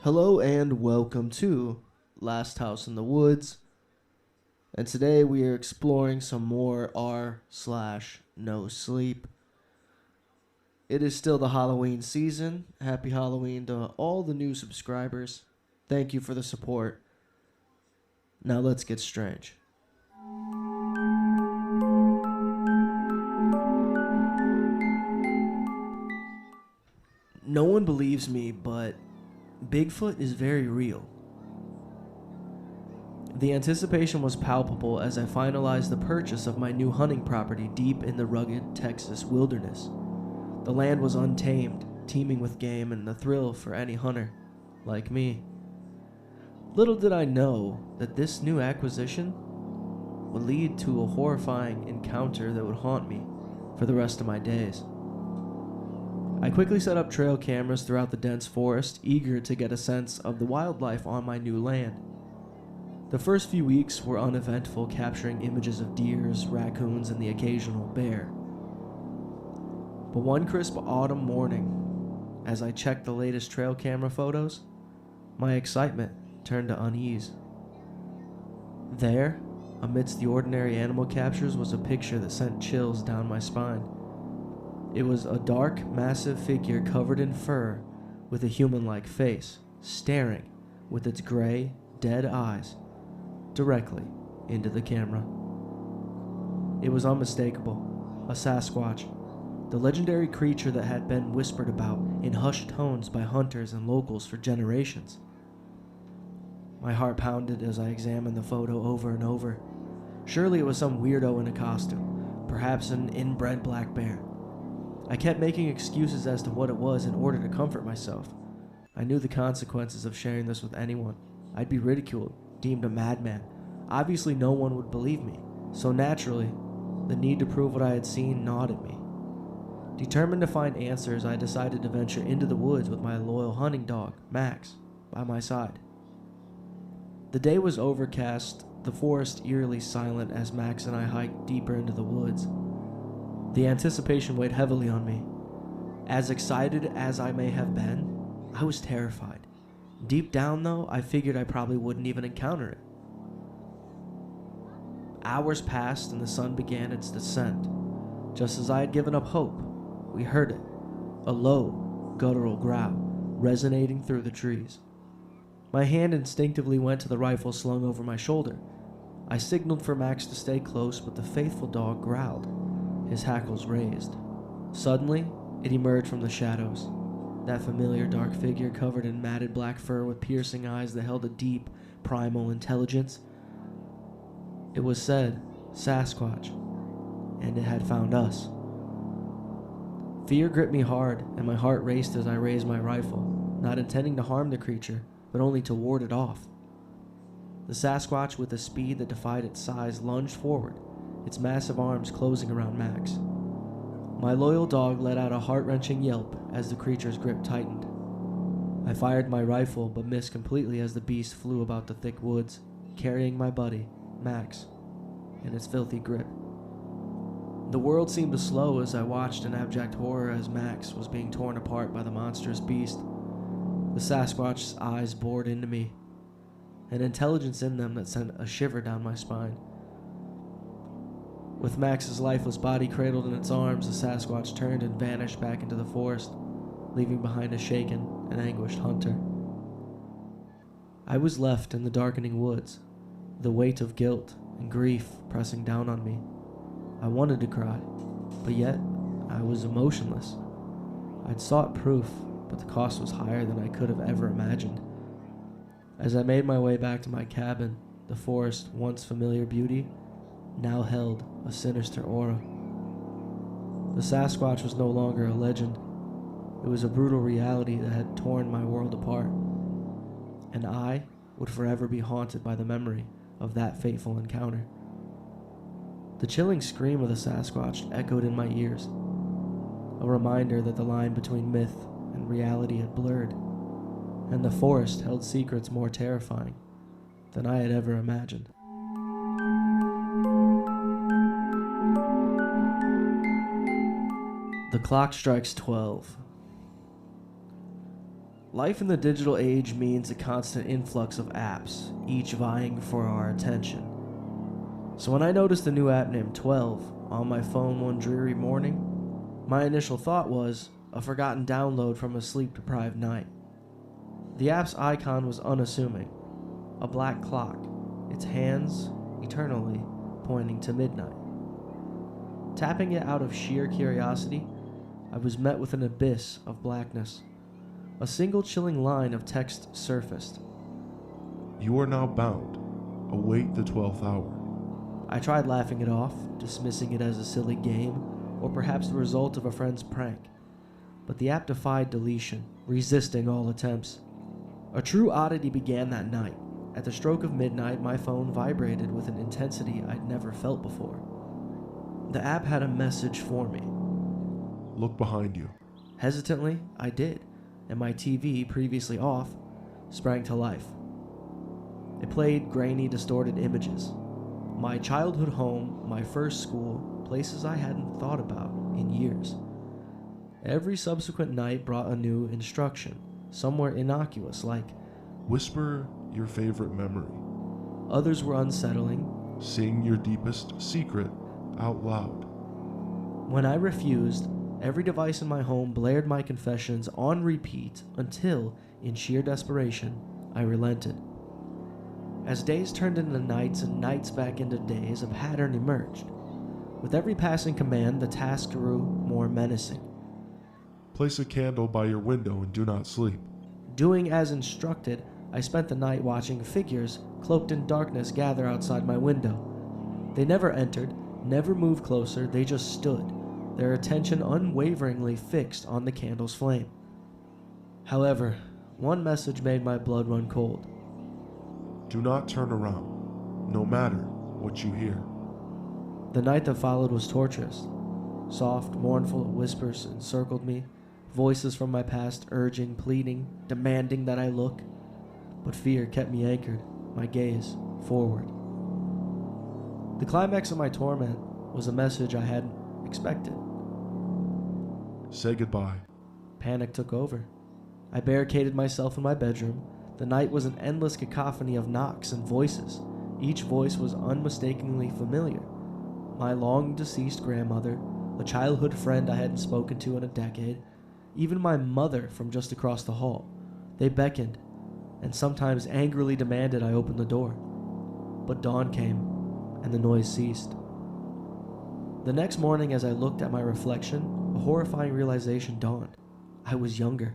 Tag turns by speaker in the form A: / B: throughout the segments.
A: Hello and welcome to Last House in the Woods. And today we are exploring some more r/no sleep. It is still the Halloween season. Happy Halloween to all the new subscribers. Thank you for the support. Now let's get strange. No one believes me, but Bigfoot is very real. The anticipation was palpable as I finalized the purchase of my new hunting property deep in the rugged Texas wilderness. The land was untamed, teeming with game and the thrill for any hunter, like me. Little did I know that this new acquisition would lead to a horrifying encounter that would haunt me for the rest of my days. I quickly set up trail cameras throughout the dense forest, eager to get a sense of the wildlife on my new land. The first few weeks were uneventful, capturing images of deers, raccoons, and the occasional bear. But one crisp autumn morning, as I checked the latest trail camera photos, my excitement turned to unease. There, amidst the ordinary animal captures, was a picture that sent chills down my spine. It was a dark, massive figure covered in fur with a human-like face, staring with its gray, dead eyes directly into the camera. It was unmistakable, a Sasquatch, the legendary creature that had been whispered about in hushed tones by hunters and locals for generations. My heart pounded as I examined the photo over and over. Surely it was some weirdo in a costume, perhaps an inbred black bear. I kept making excuses as to what it was in order to comfort myself. I knew the consequences of sharing this with anyone. I'd be ridiculed, deemed a madman. Obviously no one would believe me, so naturally, the need to prove what I had seen gnawed at me. Determined to find answers, I decided to venture into the woods with my loyal hunting dog, Max, by my side. The day was overcast, the forest eerily silent as Max and I hiked deeper into the woods. The anticipation weighed heavily on me. As excited as I may have been, I was terrified. Deep down, though, I figured I probably wouldn't even encounter it. Hours passed and the sun began its descent. Just as I had given up hope, we heard it, a low, guttural growl, resonating through the trees. My hand instinctively went to the rifle slung over my shoulder. I signaled for Max to stay close, but the faithful dog growled, his hackles raised. Suddenly, it emerged from the shadows. That familiar dark figure covered in matted black fur with piercing eyes that held a deep, primal intelligence. It was said, Sasquatch, and it had found us. Fear gripped me hard, and my heart raced as I raised my rifle, not intending to harm the creature, but only to ward it off. The Sasquatch, with a speed that defied its size, lunged forward, its massive arms closing around Max. My loyal dog let out a heart-wrenching yelp as the creature's grip tightened. I fired my rifle, but missed completely as the beast flew about the thick woods, carrying my buddy, Max, in its filthy grip. The world seemed to slow as I watched in abject horror as Max was being torn apart by the monstrous beast. The Sasquatch's eyes bored into me, an intelligence in them that sent a shiver down my spine. With Max's lifeless body cradled in its arms, the Sasquatch turned and vanished back into the forest, leaving behind a shaken and anguished hunter. I was left in the darkening woods, the weight of guilt and grief pressing down on me. I wanted to cry, but yet I was emotionless. I'd sought proof, but the cost was higher than I could have ever imagined. As I made my way back to my cabin, the forest, once familiar beauty, now held a sinister aura. The Sasquatch was no longer a legend. It was a brutal reality that had torn my world apart, and I would forever be haunted by the memory of that fateful encounter. The chilling scream of the Sasquatch echoed in my ears, a reminder that the line between myth and reality had blurred, and the forest held secrets more terrifying than I had ever imagined. The clock strikes 12. Life in the digital age means a constant influx of apps, each vying for our attention. So when I noticed a new app named 12 on my phone one dreary morning, my initial thought was a forgotten download from a sleep-deprived night. The app's icon was unassuming, a black clock, its hands eternally pointing to midnight. Tapping it out of sheer curiosity, I was met with an abyss of blackness. A single chilling line of text surfaced.
B: You are now bound. Await the 12th hour.
A: I tried laughing it off, dismissing it as a silly game, or perhaps the result of a friend's prank. But the app defied deletion, resisting all attempts. A true oddity began that night. At the stroke of midnight, my phone vibrated with an intensity I'd never felt before. The app had a message for me.
B: Look behind you.
A: Hesitantly, I did, and my TV, previously off, sprang to life. It played grainy, distorted images. My childhood home, my first school, places I hadn't thought about in years. Every subsequent night brought a new instruction, somewhere innocuous like,
B: Whisper your favorite memory.
A: Others were unsettling.
B: Sing your deepest secret out loud.
A: When I refused, every device in my home blared my confessions on repeat until, in sheer desperation, I relented. As days turned into nights and nights back into days, a pattern emerged. With every passing command, the task grew more menacing.
B: Place a candle by your window and do not sleep.
A: Doing as instructed, I spent the night watching figures cloaked in darkness gather outside my window. They never entered, never moved closer, they just stood, their attention unwaveringly fixed on the candle's flame. However, one message made my blood run cold.
B: Do not turn around, no matter what you hear.
A: The night that followed was torturous. Soft, mournful whispers encircled me, voices from my past urging, pleading, demanding that I look. But fear kept me anchored, my gaze forward. The climax of my torment was a message I hadn't expected.
B: Say goodbye.
A: Panic took over. I barricaded myself in my bedroom. The night was an endless cacophony of knocks and voices. Each voice was unmistakably familiar. My long-deceased grandmother, a childhood friend I hadn't spoken to in a decade, even my mother from just across the hall. They beckoned, and sometimes angrily demanded I open the door. But dawn came, and the noise ceased. The next morning, as I looked at my reflection, a horrifying realization dawned. I was younger.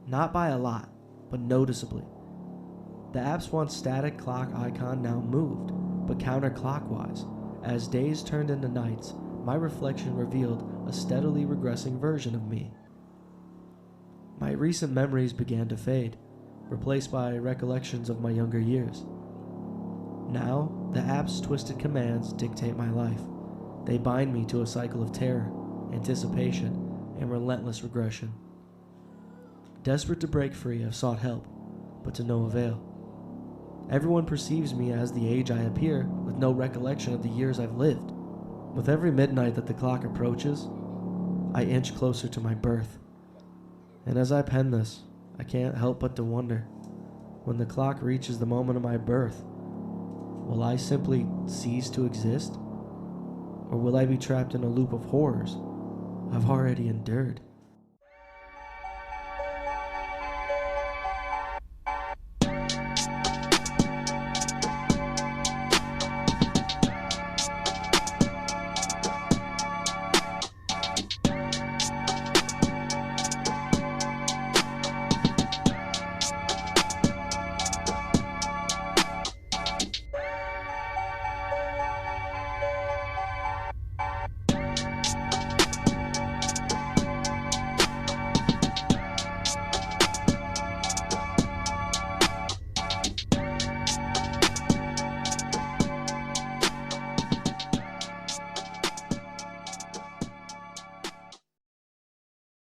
A: Not by a lot, but noticeably. The app's once static clock icon now moved, but counterclockwise. As days turned into nights, my reflection revealed a steadily regressing version of me. My recent memories began to fade, replaced by recollections of my younger years. Now, the app's twisted commands dictate my life. They bind me to a cycle of terror, anticipation, and relentless regression. Desperate to break free, I've sought help, but to no avail. Everyone perceives me as the age I appear, with no recollection of the years I've lived. With every midnight that the clock approaches, I inch closer to my birth. And as I pen this, I can't help but to wonder, when the clock reaches the moment of my birth, will I simply cease to exist? Or will I be trapped in a loop of horrors I've already endured?